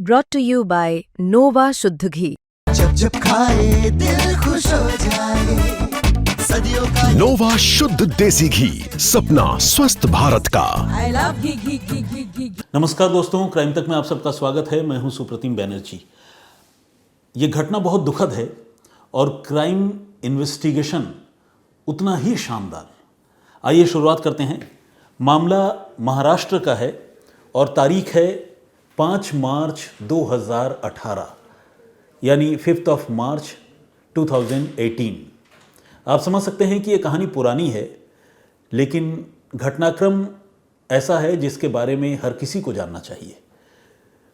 brought to you by Nova शुद्ध घी। जब जब खाए दिल खुश हो जाए, सदियों का नोवा शुद्ध देसी घी, सपना स्वस्थ भारत का। I love घी। नमस्कार दोस्तों, क्राइम तक में आप सबका स्वागत है। मैं हूं सुप्रतिम बैनर्जी। ये घटना बहुत दुखद है और क्राइम इन्वेस्टिगेशन उतना ही शानदार। आइए शुरुआत करते हैं। मामला महाराष्ट्र का है और तारीख है 5 मार्च 2018, यानी 5 मार्च 2018। आप समझ सकते हैं कि ये कहानी पुरानी है, लेकिन घटनाक्रम ऐसा है जिसके बारे में हर किसी को जानना चाहिए।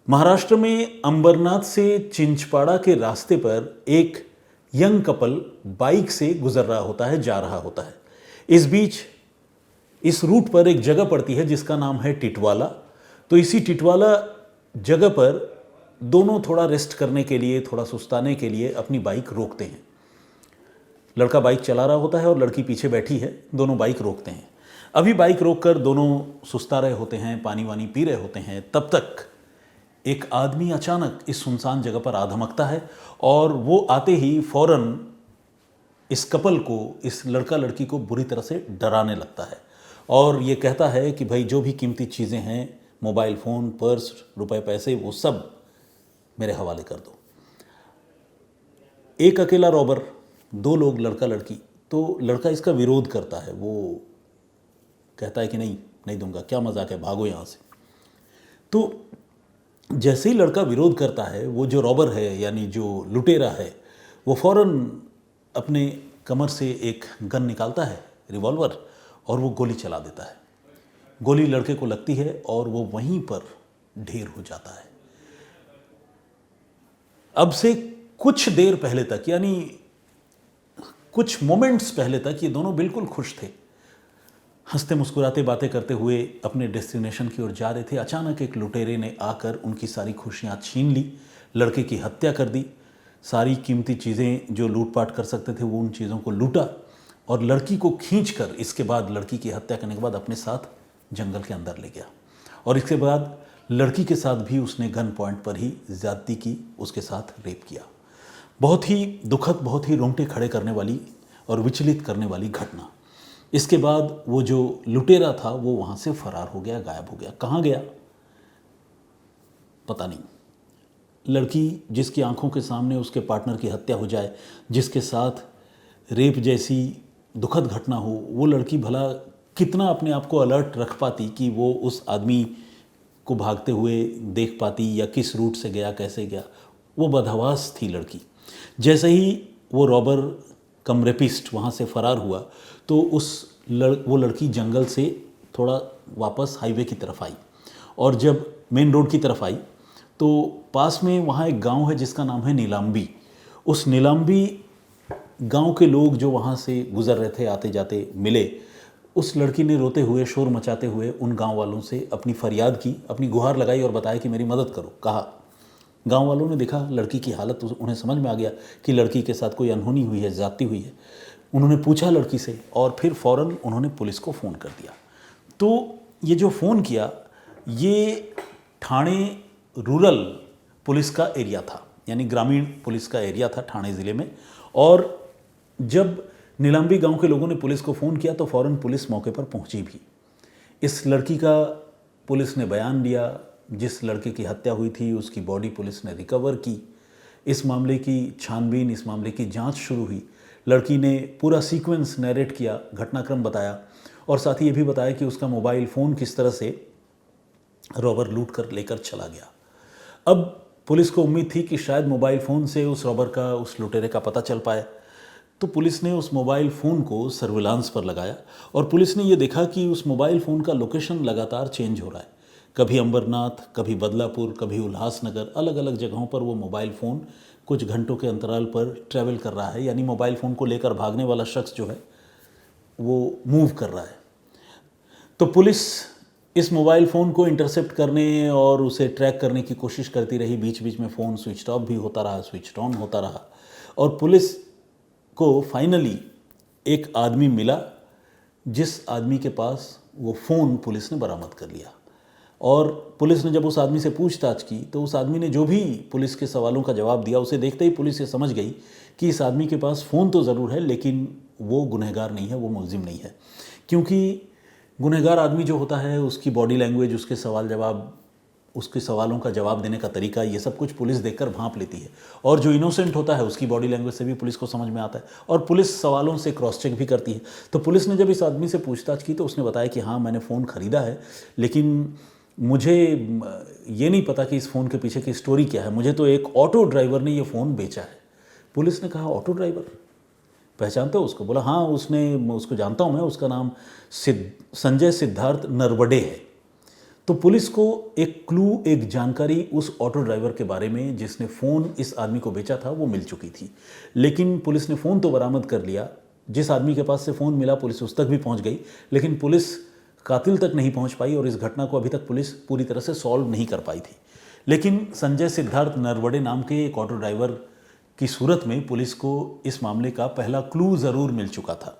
महाराष्ट्र में अंबरनाथ से चिंचपाड़ा के रास्ते पर एक यंग कपल बाइक से गुजर रहा होता है, जा रहा होता है। इस बीच इस रूट पर एक जगह पड़ती है जिसका नाम है टिटवाला। तो इसी टिटवाला जगह पर दोनों थोड़ा रेस्ट करने के लिए, थोड़ा सुस्ताने के लिए अपनी बाइक रोकते हैं। लड़का बाइक चला रहा होता है और लड़की पीछे बैठी है। दोनों बाइक रोकते हैं। अभी बाइक रोककर दोनों सुस्ता रहे होते हैं, पानी वानी पी रहे होते हैं। तब तक एक आदमी अचानक इस सुनसान जगह पर आ धमकता है और वो आते ही फौरन इस कपल को, इस लड़का लड़की को बुरी तरह से डराने लगता है और ये कहता है कि भाई जो भी कीमती चीज़ें हैं, मोबाइल फ़ोन, पर्स, रुपए पैसे, वो सब मेरे हवाले कर दो। एक अकेला रॉबर, 2 लोग, लड़का लड़की। तो लड़का इसका विरोध करता है। वो कहता है कि नहीं दूंगा, क्या मजाक है, भागो यहाँ से। तो जैसे ही लड़का विरोध करता है, वो जो रॉबर है यानी जो लुटेरा है, वो फौरन अपने कमर से एक गन निकालता है, रिवॉल्वर, और वो गोली चला देता है। गोली लड़के को लगती है और वो वहीं पर ढेर हो जाता है। अब से कुछ देर पहले तक, यानी कुछ मोमेंट्स पहले तक, ये दोनों बिल्कुल खुश थे, हंसते मुस्कुराते बातें करते हुए अपने डेस्टिनेशन की ओर जा रहे थे। अचानक एक लुटेरे ने आकर उनकी सारी खुशियां छीन ली, लड़के की हत्या कर दी। सारी कीमती चीज़ें जो लूटपाट कर सकते थे वो उन चीज़ों को लूटा और लड़की को खींचकर, इसके बाद लड़की की हत्या करने के बाद अपने साथ जंगल के अंदर ले गया। और इसके बाद लड़की के साथ भी उसने गन पॉइंट पर ही ज़्यादती की, उसके साथ रेप किया। बहुत ही दुखद, बहुत ही रोंगटे खड़े करने वाली और विचलित करने वाली घटना। इसके बाद वो जो लुटेरा था वो वहाँ से फरार हो गया, गायब हो गया। कहाँ गया पता नहीं। लड़की जिसकी आंखों के सामने उसके पार्टनर की हत्या हो जाए, जिसके साथ रेप जैसी दुखद घटना हो, वो लड़की भला कितना अपने आप को अलर्ट रख पाती कि वो उस आदमी को भागते हुए देख पाती, या किस रूट से गया, कैसे गया। वो बदहवास थी लड़की। जैसे ही वो रॉबर कम रेपिस्ट वहाँ से फरार हुआ तो वो लड़की जंगल से थोड़ा वापस हाईवे की तरफ आई और जब मेन रोड की तरफ आई तो पास में वहाँ एक गांव है जिसका नाम है नीलाम्बी। उस नीलाम्बी गांव के लोग जो वहाँ से गुजर रहे थे, आते जाते मिले। उस लड़की ने रोते हुए, शोर मचाते हुए उन गांव वालों से अपनी फरियाद की, अपनी गुहार लगाई और बताया कि मेरी मदद करो। कहा, गांव वालों ने देखा लड़की की हालत, उन्हें समझ में आ गया कि लड़की के साथ कोई अनहोनी हुई है, ज़्यादती हुई है। उन्होंने पूछा लड़की से और फिर फ़ौरन उन्होंने पुलिस को फ़ोन कर दिया। तो ये जो फ़ोन किया, ये ठाणे रूरल पुलिस का एरिया था, यानी ग्रामीण पुलिस का एरिया था ठाणे ज़िले में। और जब नीलाम्बी गांव के लोगों ने पुलिस को फ़ोन किया तो फ़ौरन पुलिस मौके पर पहुंची भी। इस लड़की का पुलिस ने बयान लिया, जिस लड़के की हत्या हुई थी उसकी बॉडी पुलिस ने रिकवर की। इस मामले की छानबीन, इस मामले की जांच शुरू हुई। लड़की ने पूरा सीक्वेंस नरेट किया, घटनाक्रम बताया और साथ ही ये भी बताया कि उसका मोबाइल फ़ोन किस तरह से रॉबर लूट कर लेकर चला गया। अब पुलिस को उम्मीद थी कि शायद मोबाइल फ़ोन से उस रॉबर का, उस लुटेरे का पता चल पाए। तो पुलिस ने उस मोबाइल फ़ोन को सर्विलांस पर लगाया और पुलिस ने ये देखा कि उस मोबाइल फ़ोन का लोकेशन लगातार चेंज हो रहा है। कभी अंबरनाथ, कभी बदलापुर, कभी उल्लासनगर, अलग अलग जगहों पर वो मोबाइल फ़ोन कुछ घंटों के अंतराल पर ट्रैवल कर रहा है। यानी मोबाइल फ़ोन को लेकर भागने वाला शख्स जो है वो मूव कर रहा है। तो पुलिस इस मोबाइल फ़ोन को इंटरसेप्ट करने और उसे ट्रैक करने की कोशिश करती रही। बीच बीच में फ़ोन स्विच ऑफ भी होता रहा, स्विच ऑन होता रहा और पुलिस को फाइनली एक आदमी मिला जिस आदमी के पास वो फ़ोन पुलिस ने बरामद कर लिया। और पुलिस ने जब उस आदमी से पूछताछ की तो उस आदमी ने जो भी पुलिस के सवालों का जवाब दिया, उसे देखते ही पुलिस ये समझ गई कि इस आदमी के पास फ़ोन तो ज़रूर है लेकिन वो गुनहगार नहीं है, वो मुलजिम नहीं है। क्योंकि गुनहगार आदमी जो होता है उसकी बॉडी लैंग्वेज, उसके सवाल जवाब, उसके सवालों का जवाब देने का तरीका, ये सब कुछ पुलिस देखकर भांप लेती है। और जो इनोसेंट होता है उसकी बॉडी लैंग्वेज से भी पुलिस को समझ में आता है और पुलिस सवालों से क्रॉस चेक भी करती है। तो पुलिस ने जब इस आदमी से पूछताछ की तो उसने बताया कि हाँ, मैंने फ़ोन ख़रीदा है लेकिन मुझे ये नहीं पता कि इस फ़ोन के पीछे की स्टोरी क्या है, मुझे तो एक ऑटो ड्राइवर ने ये फ़ोन बेचा है। पुलिस ने कहा, ऑटो ड्राइवर पहचानते हो उसको? बोला हाँ, उसको जानता हूँ मैं, उसका नाम संजय सिद्धार्थ नरवडे है। तो पुलिस को एक क्लू, एक जानकारी उस ऑटो ड्राइवर के बारे में जिसने फ़ोन इस आदमी को बेचा था वो मिल चुकी थी। लेकिन पुलिस ने फ़ोन तो बरामद कर लिया, जिस आदमी के पास से फ़ोन मिला पुलिस उस तक भी पहुंच गई, लेकिन पुलिस कातिल तक नहीं पहुंच पाई और इस घटना को अभी तक पुलिस पूरी तरह से सॉल्व नहीं कर पाई थी। लेकिन संजय सिद्धार्थ नरवडे नाम के एक ऑटो ड्राइवर की सूरत में पुलिस को इस मामले का पहला क्लू ज़रूर मिल चुका था।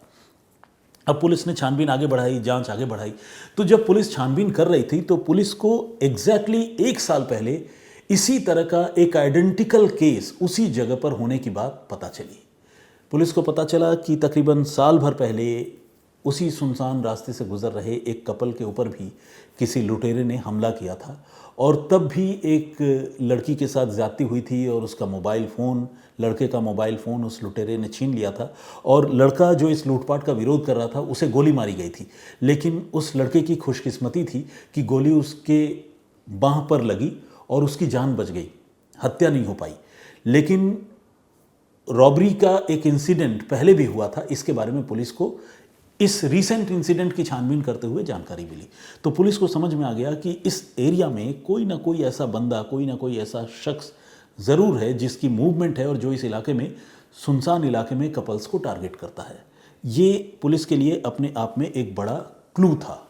अब पुलिस ने छानबीन आगे बढ़ाई, जांच आगे बढ़ाई। तो जब पुलिस छानबीन कर रही थी तो पुलिस को एग्जैक्टली 1 साल पहले इसी तरह का एक आइडेंटिकल केस उसी जगह पर होने की बात पता चली। पुलिस को पता चला कि तकरीबन साल भर पहले उसी सुनसान रास्ते से गुजर रहे एक कपल के ऊपर भी किसी लुटेरे ने हमला किया था और तब भी एक लड़की के साथ ज़्यादती हुई थी और उसका मोबाइल फ़ोन, लड़के का मोबाइल फ़ोन उस लुटेरे ने छीन लिया था और लड़का जो इस लूटपाट का विरोध कर रहा था उसे गोली मारी गई थी। लेकिन उस लड़के की खुशकिस्मती थी कि गोली उसके बाँह पर लगी और उसकी जान बच गई, हत्या नहीं हो पाई। लेकिन रॉबरी का एक इंसिडेंट पहले भी हुआ था, इसके बारे में पुलिस को इस रीसेंट इंसिडेंट की छानबीन करते हुए जानकारी मिली। तो पुलिस को समझ में आ गया कि इस एरिया में कोई ना कोई ऐसा बंदा, कोई ना कोई ऐसा शख्स ज़रूर है जिसकी मूवमेंट है और जो इस इलाके में, सुनसान इलाके में कपल्स को टारगेट करता है। ये पुलिस के लिए अपने आप में एक बड़ा क्लू था।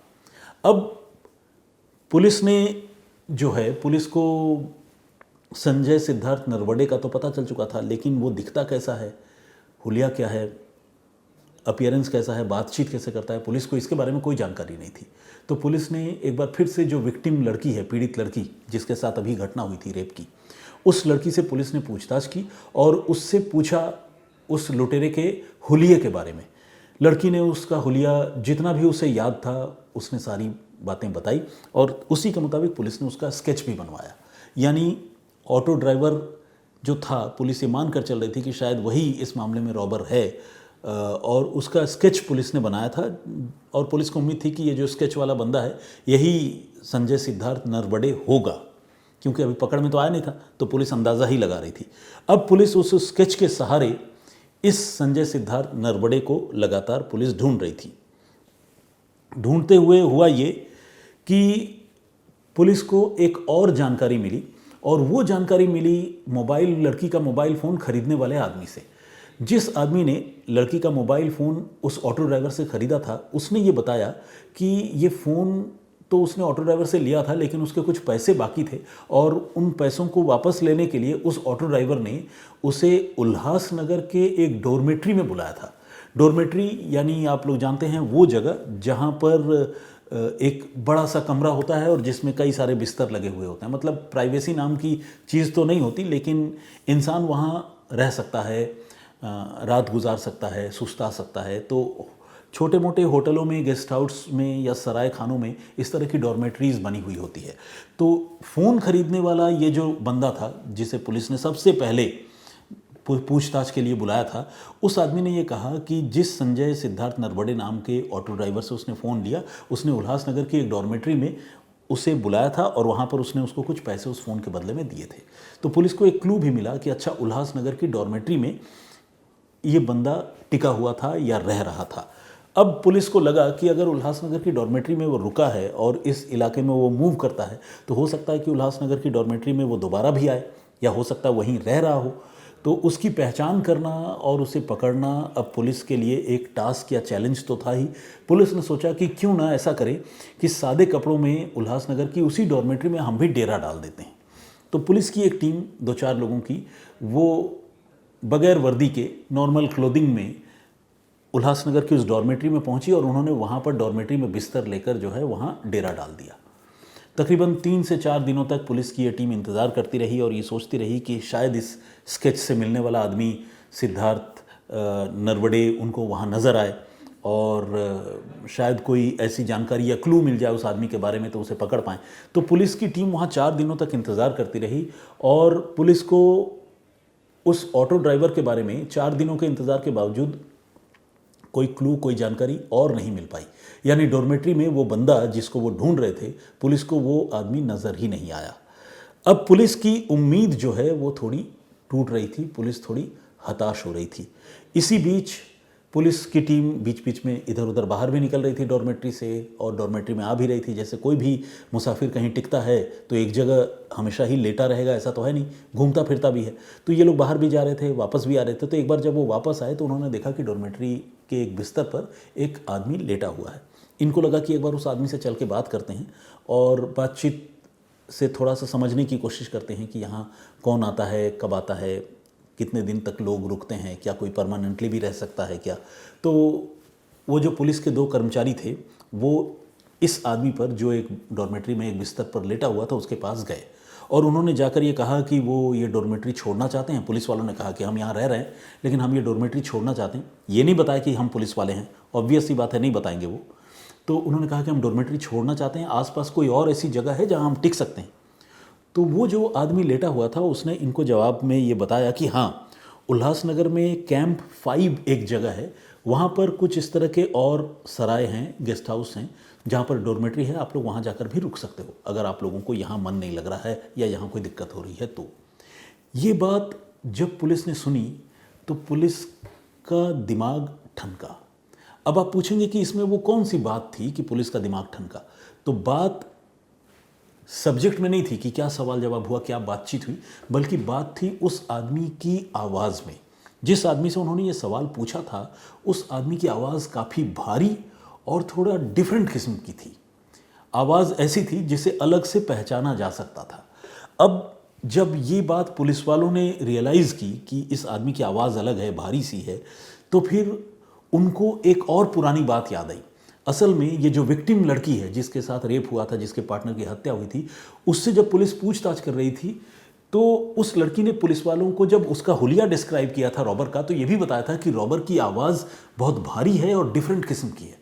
अब पुलिस ने जो है, पुलिस को संजय सिद्धार्थ नरवडे का तो पता चल चुका था, लेकिन वो दिखता कैसा है, हुलिया क्या है, अपीयरेंस कैसा है, बातचीत कैसे करता है, पुलिस को इसके बारे में कोई जानकारी नहीं थी। तो पुलिस ने एक बार फिर से जो विक्टिम लड़की है, पीड़ित लड़की जिसके साथ अभी घटना हुई थी रेप की, उस लड़की से पुलिस ने पूछताछ की और उससे पूछा उस लुटेरे के हुलिये के बारे में। लड़की ने उसका हुलिया जितना भी उसे याद था उसने सारी बातें बताई और उसी के मुताबिक पुलिस ने उसका स्केच भी बनवाया। यानी ऑटो ड्राइवर जो था, पुलिस ये मान कर चल रही थी कि शायद वही इस मामले में रॉबर है और उसका स्केच पुलिस ने बनाया था और पुलिस को उम्मीद थी कि ये जो स्केच वाला बंदा है यही संजय सिद्धार्थ नरवडे होगा, क्योंकि अभी पकड़ में तो आया नहीं था, तो पुलिस अंदाज़ा ही लगा रही थी। अब पुलिस उस स्केच के सहारे इस संजय सिद्धार्थ नरवडे को लगातार पुलिस ढूंढ रही थी। ढूंढते हुए हुआ ये कि पुलिस को एक और जानकारी मिली और वो जानकारी मिली लड़की का मोबाइल फ़ोन खरीदने वाले आदमी से। जिस आदमी ने लड़की का मोबाइल फ़ोन उस ऑटो ड्राइवर से ख़रीदा था, उसने ये बताया कि ये फ़ोन तो उसने ऑटो ड्राइवर से लिया था लेकिन उसके कुछ पैसे बाकी थे और उन पैसों को वापस लेने के लिए उस ऑटो ड्राइवर ने उसे उल्लासनगर के एक डॉर्मेट्री में बुलाया था। डॉर्मेट्री यानी आप लोग जानते हैं वो जगह जहाँ पर एक बड़ा सा कमरा होता है और जिसमें कई सारे बिस्तर लगे हुए होते हैं। मतलब प्राइवेसी नाम की चीज़ तो नहीं होती, लेकिन इंसान वहाँ रह सकता है, रात गुजार सकता है, सुस्ता सकता है। तो छोटे मोटे होटलों में, गेस्ट हाउस में या सराय खानों में इस तरह की डॉर्मेट्रीज़ बनी हुई होती है। तो फ़ोन खरीदने वाला ये जो बंदा था जिसे पुलिस ने सबसे पहले पूछताछ के लिए बुलाया था, उस आदमी ने ये कहा कि जिस संजय सिद्धार्थ नरवडे नाम के ऑटो ड्राइवर से उसने फ़ोन लिया, उसने उल्लासनगर की एक डॉर्मेट्री में उसे बुलाया था और वहाँ पर उसने उसको कुछ पैसे उस फ़ोन के बदले में दिए थे। तो पुलिस को एक क्लू भी मिला कि अच्छा, उल्लासनगर की डॉर्मेट्री में ये बंदा टिका हुआ था या रह रहा था। अब पुलिस को लगा कि अगर उल्लासनगर की डॉर्मेट्री में वो रुका है और इस इलाके में वो मूव करता है तो हो सकता है कि उल्लासनगर की डॉर्मेट्री में वो दोबारा भी आए या हो सकता है वहीं रह रहा हो। तो उसकी पहचान करना और उसे पकड़ना अब पुलिस के लिए एक टास्क या चैलेंज तो था ही। पुलिस ने सोचा कि क्यों ना ऐसा करें कि सादे कपड़ों में उल्लासनगर की उसी डॉर्मेट्री में हम भी डेरा डाल देते हैं। तो पुलिस की एक टीम 2-4 लोगों की, वो बगैर वर्दी के नॉर्मल क्लोथिंग में उल्लासनगर की उस डॉर्मेट्री में पहुंची और उन्होंने वहाँ पर डॉर्मेट्री में बिस्तर लेकर जो है वहाँ डेरा डाल दिया। तकरीबन 3 से 4 दिनों तक पुलिस की ये टीम इंतज़ार करती रही और ये सोचती रही कि शायद इस स्केच से मिलने वाला आदमी सिद्धार्थ नरवड़े उनको वहाँ नज़र आए और शायद कोई ऐसी जानकारी या क्लू मिल जाए उस आदमी के बारे में तो उसे पकड़ पाएँ। तो पुलिस की टीम वहाँ 4 दिनों तक इंतज़ार करती रही और पुलिस को उस ऑटो ड्राइवर के बारे में 4 दिनों के इंतज़ार के बावजूद कोई क्लू, कोई जानकारी और नहीं मिल पाई। यानी डॉर्मेट्री में वो बंदा जिसको वो ढूंढ रहे थे, पुलिस को वो आदमी नज़र ही नहीं आया। अब पुलिस की उम्मीद जो है वो थोड़ी टूट रही थी, पुलिस थोड़ी हताश हो रही थी। इसी बीच पुलिस की टीम बीच बीच में इधर उधर बाहर भी निकल रही थी डॉर्मेट्री से और डॉर्मेट्री में आ भी रही थी। जैसे कोई भी मुसाफिर कहीं टिकता है तो एक जगह हमेशा ही लेटा रहेगा, ऐसा तो है नहीं, घूमता फिरता भी है। तो ये लोग बाहर भी जा रहे थे, वापस भी आ रहे थे। तो एक बार जब वो वापस आए तो उन्होंने देखा कि डॉर्मेट्री के एक बिस्तर पर एक आदमी लेटा हुआ है। इनको लगा कि एक बार उस आदमी से चल के बात करते हैं और बातचीत से थोड़ा सा समझने की कोशिश करते हैं कि यहाँ कौन आता है, कब आता है, कितने दिन तक लोग रुकते हैं, क्या कोई परमानेंटली भी रह सकता है क्या। तो वो जो पुलिस के 2 कर्मचारी थे वो इस आदमी पर, जो एक डॉर्मेट्री में एक बिस्तर पर लेटा हुआ था, उसके पास गए और उन्होंने जाकर ये कहा कि वो ये डॉर्मेट्री छोड़ना चाहते हैं। पुलिस वालों ने कहा कि हम यहाँ रह रहे हैं लेकिन हम ये डॉर्मेट्री छोड़ना चाहते हैं। ये नहीं बताया कि हम पुलिस वाले हैं, ऑब्वियस सी बात है, नहीं बताएंगे वो। तो उन्होंने कहा कि हम डॉर्मेट्री छोड़ना चाहते हैं, आसपास कोई और ऐसी जगह है जहाँ हम टिक सकते हैं। तो वो जो आदमी लेटा हुआ था उसने इनको जवाब में ये बताया कि हाँ, उल्लासनगर में कैंप 5 एक जगह है, वहाँ पर कुछ इस तरह के और सराय हैं, गेस्ट हाउस हैं, जहाँ पर डॉर्मेट्री है, आप लोग वहाँ जाकर भी रुक सकते हो अगर आप लोगों को यहाँ मन नहीं लग रहा है या यहाँ कोई दिक्कत हो रही है। तो ये बात जब पुलिस ने सुनी तो पुलिस का दिमाग ठनका। अब आप पूछेंगे कि इसमें वो कौन सी बात थी कि पुलिस का दिमाग ठनका। तो बात सब्जेक्ट में नहीं थी कि क्या सवाल जवाब हुआ, क्या बातचीत हुई, बल्कि बात थी उस आदमी की आवाज़ में। जिस आदमी से उन्होंने ये सवाल पूछा था उस आदमी की आवाज़ काफ़ी भारी और थोड़ा डिफरेंट किस्म की थी। आवाज़ ऐसी थी जिसे अलग से पहचाना जा सकता था। अब जब ये बात पुलिस वालों ने रियलाइज़ की कि इस आदमी की आवाज़ अलग है, भारी सी है, तो फिर उनको एक और पुरानी बात याद आई। असल में ये जो विक्टिम लड़की है जिसके साथ रेप हुआ था, जिसके पार्टनर की हत्या हुई थी, उससे जब पुलिस पूछताछ कर रही थी तो उस लड़की ने पुलिस वालों को जब उसका हुलिया डिस्क्राइब किया था रॉबर का, तो ये भी बताया था कि रॉबर की आवाज़ बहुत भारी है और डिफरेंट किस्म की है।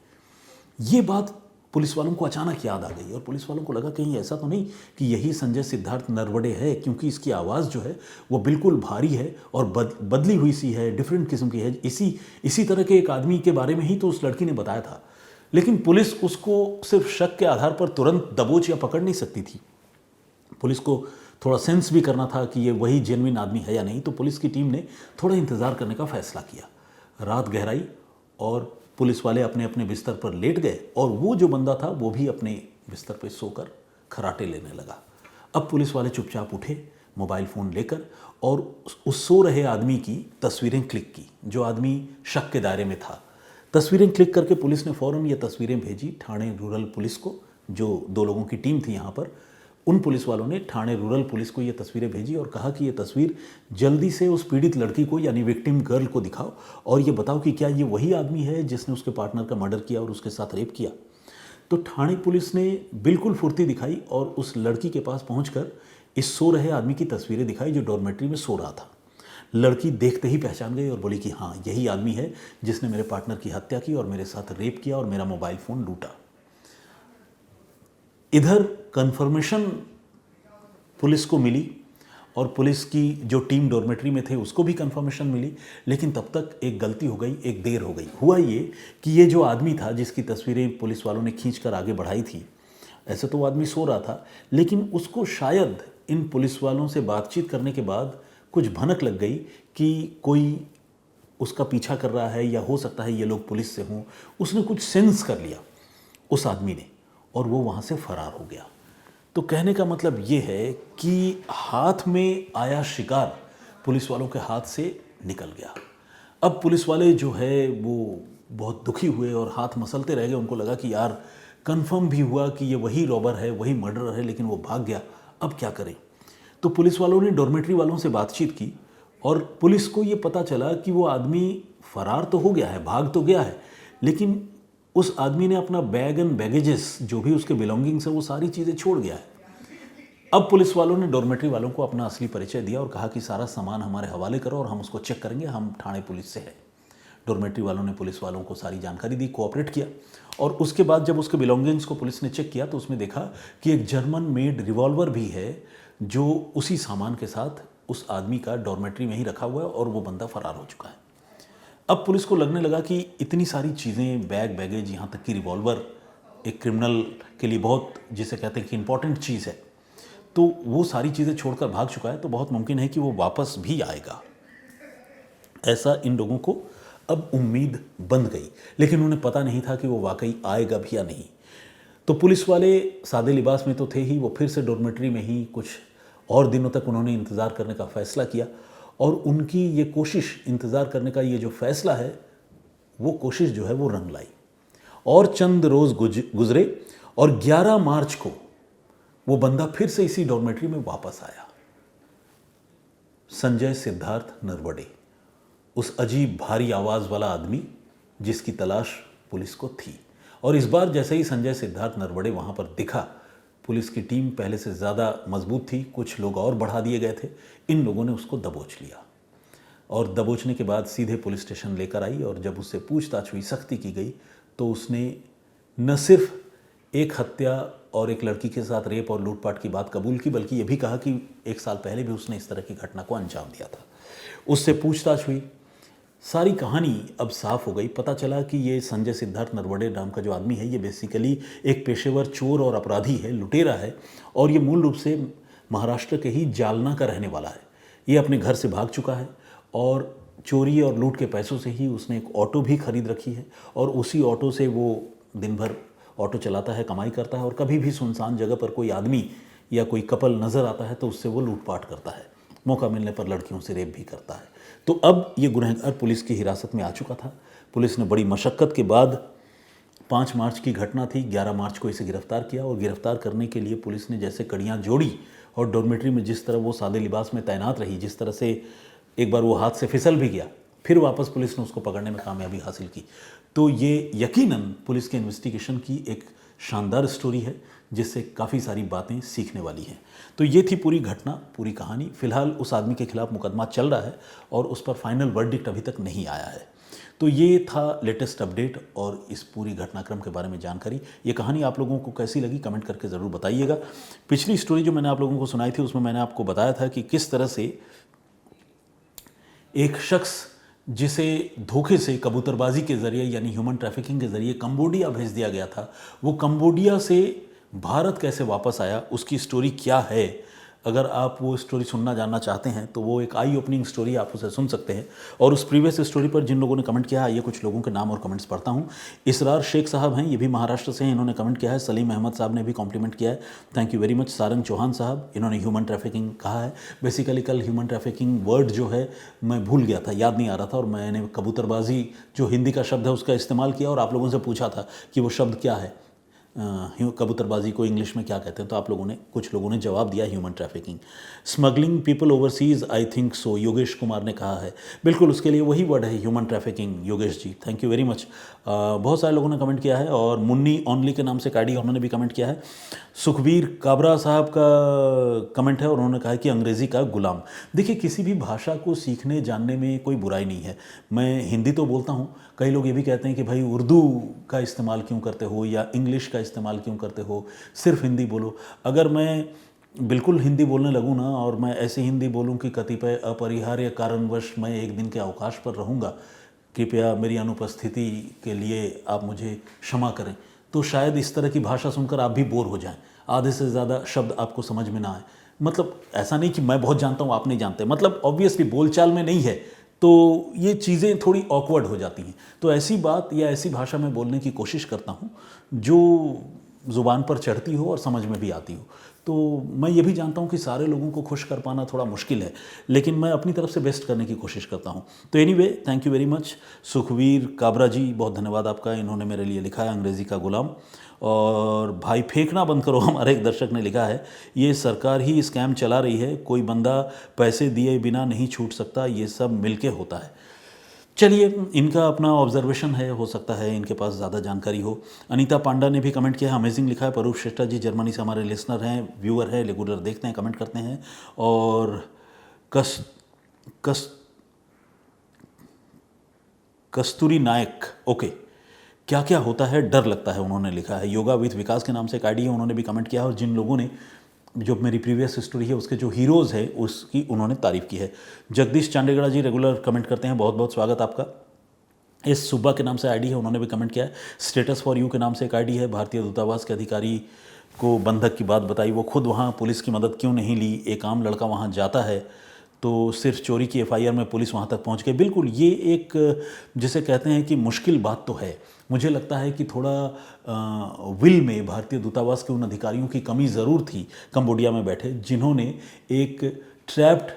ये बात पुलिस वालों को अचानक याद आ गई और पुलिस वालों को लगा कहीं ऐसा तो नहीं कि यही संजय सिद्धार्थ नरवड़े है, क्योंकि इसकी आवाज़ जो है वो बिल्कुल भारी है और बदली हुई सी है, डिफरेंट किस्म की है। इसी तरह के एक आदमी के बारे में ही तो उस लड़की ने बताया था। लेकिन पुलिस उसको सिर्फ शक के आधार पर तुरंत दबोच या पकड़ नहीं सकती थी। पुलिस को थोड़ा सेंस भी करना था कि ये वही जेन्युइन आदमी है या नहीं। तो पुलिस की टीम ने थोड़ा इंतज़ार करने का फैसला किया। रात गहराई और पुलिस वाले अपने अपने बिस्तर पर लेट गए और वो जो बंदा था वो भी अपने बिस्तर पर सोकर खर्राटे लेने लगा। अब पुलिस वाले चुपचाप उठे, मोबाइल फ़ोन लेकर, और उस सो रहे आदमी की तस्वीरें क्लिक की, जो आदमी शक के दायरे में था। तस्वीरें क्लिक करके पुलिस ने फ़ौरन ये तस्वीरें भेजी ठाणे रूरल पुलिस को। जो 2 लोगों की टीम थी यहाँ पर, उन पुलिस वालों ने ठाणे रूरल पुलिस को ये तस्वीरें भेजी और कहा कि ये तस्वीर जल्दी से उस पीड़ित लड़की को यानी विक्टिम गर्ल को दिखाओ और ये बताओ कि क्या ये वही आदमी है जिसने उसके पार्टनर का मर्डर किया और उसके साथ रेप किया। तो ठाणे पुलिस ने बिल्कुल फुर्ती दिखाई और उस लड़की के पास पहुँचकर इस सो रहे आदमी की तस्वीरें दिखाई जो डॉर्मेट्री में सो रहा था। लड़की देखते ही पहचान गई और बोली कि हाँ, यही आदमी है जिसने मेरे पार्टनर की हत्या की और मेरे साथ रेप किया और मेरा मोबाइल फ़ोन लूटा। इधर कंफर्मेशन पुलिस को मिली और पुलिस की जो टीम डॉर्मेट्री में थे उसको भी कंफर्मेशन मिली। लेकिन तब तक एक गलती हो गई, एक देर हो गई। हुआ ये कि ये जो आदमी था जिसकी तस्वीरें पुलिस वालों ने खींचकर आगे बढ़ाई थी, ऐसे तो वो आदमी सो रहा था, लेकिन उसको शायद इन पुलिस वालों से बातचीत करने के बाद कुछ भनक लग गई कि कोई उसका पीछा कर रहा है या हो सकता है ये लोग पुलिस से हों। उसने कुछ सेंस कर लिया उस आदमी ने और वो वहाँ से फरार हो गया। तो कहने का मतलब ये है कि हाथ में आया शिकार पुलिस वालों के हाथ से निकल गया। अब पुलिस वाले जो है वो बहुत दुखी हुए और हाथ मसलते रह गए। उनको लगा कि यार, कंफर्म भी हुआ कि ये वही रॉबर है, वही मर्डरर है, लेकिन वो भाग गया, अब क्या करें। तो पुलिस वालों ने डॉर्मेट्री वालों से बातचीत की और पुलिस को ये पता चला कि वो आदमी फरार तो हो गया है, भाग तो गया है, लेकिन उस आदमी ने अपना बैग एंड बैगेजेस जो भी उसके बिलोंगिंग्स है वो सारी चीज़ें छोड़ गया है। अब पुलिस वालों ने डॉर्मेट्री वालों को अपना असली परिचय दिया और कहा कि सारा सामान हमारे हवाले करो और हम उसको चेक करेंगे, हम थाने पुलिस से है। डॉर्मेट्री वालों ने पुलिस वालों को सारी जानकारी दी, कोऑपरेट किया और उसके बाद जब उसके बिलोंगिंग्स को पुलिस ने चेक किया तो उसमें देखा कि एक जर्मन मेड रिवॉल्वर भी है जो उसी सामान के साथ उस आदमी का डॉर्मेट्री में ही रखा हुआ है और वो बंदा फरार हो चुका है। अब पुलिस को लगने लगा कि इतनी सारी चीज़ें, बैग बैगेज, यहाँ तक कि रिवॉल्वर एक क्रिमिनल के लिए बहुत, जिसे कहते हैं कि इंपॉर्टेंट चीज़ है, तो वो सारी चीज़ें छोड़कर भाग चुका है, तो बहुत मुमकिन है कि वो वापस भी आएगा। ऐसा इन लोगों को अब उम्मीद बंध गई, लेकिन उन्हें पता नहीं था कि वो वाकई आएगा भी या नहीं। तो पुलिस वाले सादे लिबास में तो थे ही, वो फिर से डॉर्मेट्री में ही कुछ और दिनों तक उन्होंने इंतज़ार करने का फ़ैसला किया और उनकी ये कोशिश, इंतज़ार करने का ये जो फ़ैसला है, वो कोशिश जो है वो रंग लाई। और चंद रोज़ गुजरे और 11 मार्च को वो बंदा फिर से इसी डॉर्मेट्री में वापस आया। संजय सिद्धार्थ नरवड़े, उस अजीब भारी आवाज़ वाला आदमी जिसकी तलाश पुलिस को थी। और इस बार जैसे ही संजय सिद्धार्थ नरवड़े वहाँ पर दिखा, पुलिस की टीम पहले से ज़्यादा मजबूत थी, कुछ लोग और बढ़ा दिए गए थे। इन लोगों ने उसको दबोच लिया और दबोचने के बाद सीधे पुलिस स्टेशन लेकर आई और जब उससे पूछताछ हुई, सख्ती की गई, तो उसने न सिर्फ एक हत्या और एक लड़की के साथ रेप और लूटपाट की बात कबूल की, बल्कि ये भी कहा कि 1 साल पहले भी उसने इस तरह की घटना को अंजाम दिया था। उससे पूछताछ हुई, सारी कहानी अब साफ हो गई। पता चला कि ये संजय सिद्धार्थ नरवड़े नाम का जो आदमी है, ये बेसिकली एक पेशेवर चोर और अपराधी है, लुटेरा है और ये मूल रूप से महाराष्ट्र के ही जालना का रहने वाला है। ये अपने घर से भाग चुका है और चोरी और लूट के पैसों से ही उसने एक ऑटो भी खरीद रखी है और उसी ऑटो से वो दिन भर ऑटो चलाता है, कमाई करता है और कभी भी सुनसान जगह पर कोई आदमी या कोई कपल नज़र आता है तो उससे वो लूटपाट करता है, मौका मिलने पर लड़कियों से रेप भी करता है। तो अब ये गुनहगार पुलिस की हिरासत में आ चुका था। पुलिस ने बड़ी मशक्क़त के बाद, 5 मार्च की घटना थी, 11 मार्च को इसे गिरफ्तार किया और गिरफ्तार करने के लिए पुलिस ने जैसे कड़ियाँ जोड़ी और डॉर्मेट्री में जिस तरह वो सादे लिबास में तैनात रही, जिस तरह से एक बार वो हाथ से फिसल भी गया, फिर वापस पुलिस ने उसको पकड़ने में कामयाबी हासिल की। तो ये यकीनन पुलिस के इन्वेस्टिगेशन की एक शानदार स्टोरी है जिससे काफ़ी सारी बातें सीखने वाली हैं। तो ये थी पूरी घटना, पूरी कहानी। फ़िलहाल उस आदमी के खिलाफ मुकदमा चल रहा है और उस पर फाइनल वर्डिक्ट अभी तक नहीं आया है। तो ये था लेटेस्ट अपडेट और इस पूरी घटनाक्रम के बारे में जानकारी। ये कहानी आप लोगों को कैसी लगी कमेंट करके ज़रूर बताइएगा। पिछली स्टोरी जो मैंने आप लोगों को सुनाई थी उसमें मैंने आपको बताया था कि किस तरह से एक शख्स जिसे धोखे से कबूतरबाजी के ज़रिए यानी ह्यूमन ट्रैफिकिंग के ज़रिए कंबोडिया भेज दिया गया था, वो कंबोडिया से भारत कैसे वापस आया, उसकी स्टोरी क्या है। अगर आप वो स्टोरी सुनना जानना चाहते हैं तो वो एक आई ओपनिंग स्टोरी, आप उसे सुन सकते हैं। और उस प्रीवियस स्टोरी पर जिन लोगों ने कमेंट किया है, ये कुछ लोगों के नाम और कमेंट्स पढ़ता हूँ। इसरार शेख साहब हैं, ये भी महाराष्ट्र से हैं, इन्होंने कमेंट किया है। सलीम अहमद साहब ने भी कॉम्प्लीमेंट किया है, thank you very much. Sarang Chauhan साहब, इन्होंने ह्यूमन ट्रैफिकिंग कहा है। बेसिकली कल ह्यूमन ट्रैफिकिंग वर्ड जो है मैं भूल गया था, याद नहीं आ रहा था, और मैंने कबूतरबाजी जो हिंदी का शब्द है उसका इस्तेमाल किया और आप लोगों से पूछा था कि वो शब्द क्या है, कबूतरबाजी को इंग्लिश में क्या कहते हैं, तो आप लोगों ने, कुछ लोगों ने जवाब दिया human trafficking. Smuggling people overseas, I think so, Yogesh Kumar ने कहा है। बिल्कुल उसके लिए वही वर्ड है, human trafficking. Yogesh ji thank you very much. बहुत सारे लोगों ने कमेंट किया है और मुन्नी ऑनली के नाम से काडी, उन्होंने भी कमेंट किया है। सुखबीर काबरा साहब का कमेंट है और उन्होंने कहा कि अंग्रेज़ी का गुलाम। देखिए, किसी भी भाषा को सीखने जानने में कोई बुराई नहीं है। मैं हिंदी तो बोलता हूँ, कई लोग ये भी कहते हैं कि भाई उर्दू का इस्तेमाल क्यों करते हो या इंग्लिश का इस्तेमाल क्यों करते हो, सिर्फ हिंदी बोलो। अगर मैं बिल्कुल हिंदी बोलने लगूँ ना और मैं ऐसे हिंदी बोलूँ कि कतिपय अपरिहार्य कारणवश मैं एक दिन के अवकाश पर रहूँगा, कृपया मेरी अनुपस्थिति के लिए आप मुझे क्षमा करें, तो शायद इस तरह की भाषा सुनकर आप भी बोर हो जाएं, आधे से ज़्यादा शब्द आपको समझ में ना आए। मतलब ऐसा नहीं कि मैं बहुत जानता हूँ आप नहीं जानते, मतलब ऑब्वियसली बोलचाल में नहीं है तो ये चीज़ें थोड़ी ऑकवर्ड हो जाती हैं। तो ऐसी बात या ऐसी भाषा में बोलने की कोशिश करता हूँ जो ज़ुबान पर चढ़ती हो और समझ में भी आती हो। तो मैं ये भी जानता हूँ कि सारे लोगों को खुश कर पाना थोड़ा मुश्किल है, लेकिन मैं अपनी तरफ से बेस्ट करने की कोशिश करता हूँ। तो anyway, thank you very much Sukhveer Kabra ji, बहुत धन्यवाद आपका। इन्होंने मेरे लिए लिखा है अंग्रेज़ी का गुलाम। और भाई फेंकना बंद करो, हमारे एक दर्शक ने लिखा है, ये सरकार ही स्कैम चला रही है, कोई बंदा पैसे दिए बिना नहीं छूट सकता, ये सब मिलके होता है। चलिए, इनका अपना ऑब्जर्वेशन है, हो सकता है इनके पास ज़्यादा जानकारी हो। अनीता पांडा ने भी कमेंट किया है, अमेजिंग लिखा है। परूप श्रेष्ठा जी जर्मनी से हमारे लिसनर हैं, व्यूअर हैं, रेगुलर देखते हैं, कमेंट करते हैं। और कस्तूरी नायक, ओके, क्या क्या होता है डर लगता है, उन्होंने लिखा है। योगा विथ विकास के नाम से एक आईडी है, उन्होंने भी कमेंट किया है। और जिन लोगों ने जो मेरी प्रीवियस स्टोरी है उसके जो हीरोज़ है उसकी उन्होंने तारीफ़ की है। जगदीश चांडेगड़ा जी रेगुलर कमेंट करते हैं, बहुत बहुत स्वागत आपका। एस सुब्बा के नाम से आईडी है, उन्होंने भी कमेंट किया है। स्टेटस फॉर यू के नाम से एक आईडी है, भारतीय दूतावास के अधिकारी को बंधक की बात बताई, वो खुद वहाँ पुलिस की मदद क्यों नहीं ली। एक आम लड़का वहाँ जाता है तो सिर्फ चोरी की एफआईआर में पुलिस वहाँ तक पहुँच गई। बिल्कुल, ये एक जिसे कहते हैं कि मुश्किल बात तो है। मुझे लगता है कि थोड़ा विल में भारतीय दूतावास के उन अधिकारियों की कमी ज़रूर थी कंबोडिया में बैठे, जिन्होंने एक ट्रैप्ड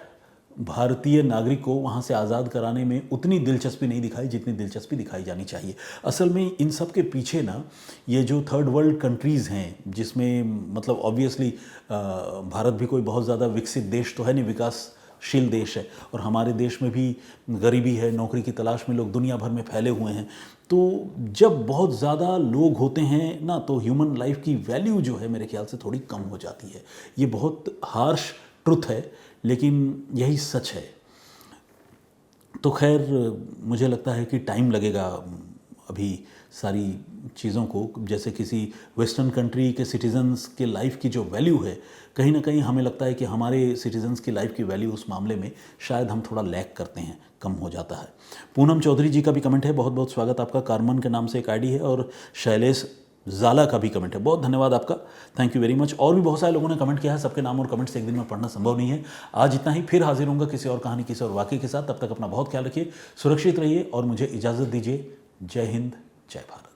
भारतीय नागरिक को वहाँ से आज़ाद कराने में उतनी दिलचस्पी नहीं दिखाई जितनी दिलचस्पी दिखाई जानी चाहिए। असल में इन सब के पीछे ना ये जो थर्ड वर्ल्ड कंट्रीज़ हैं, जिसमें मतलब ऑब्वियसली भारत भी कोई बहुत ज़्यादा विकसित देश तो है नहीं, विकासशील देश है, और हमारे देश में भी गरीबी है, नौकरी की तलाश में लोग दुनिया भर में फैले हुए हैं। तो जब बहुत ज़्यादा लोग होते हैं ना, तो ह्यूमन लाइफ की वैल्यू जो है मेरे ख्याल से थोड़ी कम हो जाती है। ये बहुत हार्श ट्रुथ है, लेकिन यही सच है। तो खैर, मुझे लगता है कि टाइम लगेगा अभी सारी चीज़ों को, जैसे किसी वेस्टर्न कंट्री के सिटीजन्स के लाइफ की जो वैल्यू है, कहीं ना कहीं हमें लगता है कि हमारे सिटीजन्स की लाइफ की वैल्यू उस मामले में शायद हम थोड़ा लैक करते हैं, कम हो जाता है। पूनम चौधरी जी का भी कमेंट है, बहुत बहुत स्वागत आपका। कार्मन के नाम से एक आईडी है, और शैलेश ज़ाला का भी कमेंट है, बहुत धन्यवाद आपका, थैंक यू वेरी मच। और भी बहुत सारे लोगों ने कमेंट किया है, सबके नाम और कमेंट्स एक दिन में पढ़ना संभव नहीं है। आज इतना ही, फिर हाजिर होऊंगा किसी और कहानी, किसी और वाकये के साथ। तब तक अपना बहुत ख्याल रखिए, सुरक्षित रहिए और मुझे इजाज़त दीजिए। जय हिंद, जय भारत।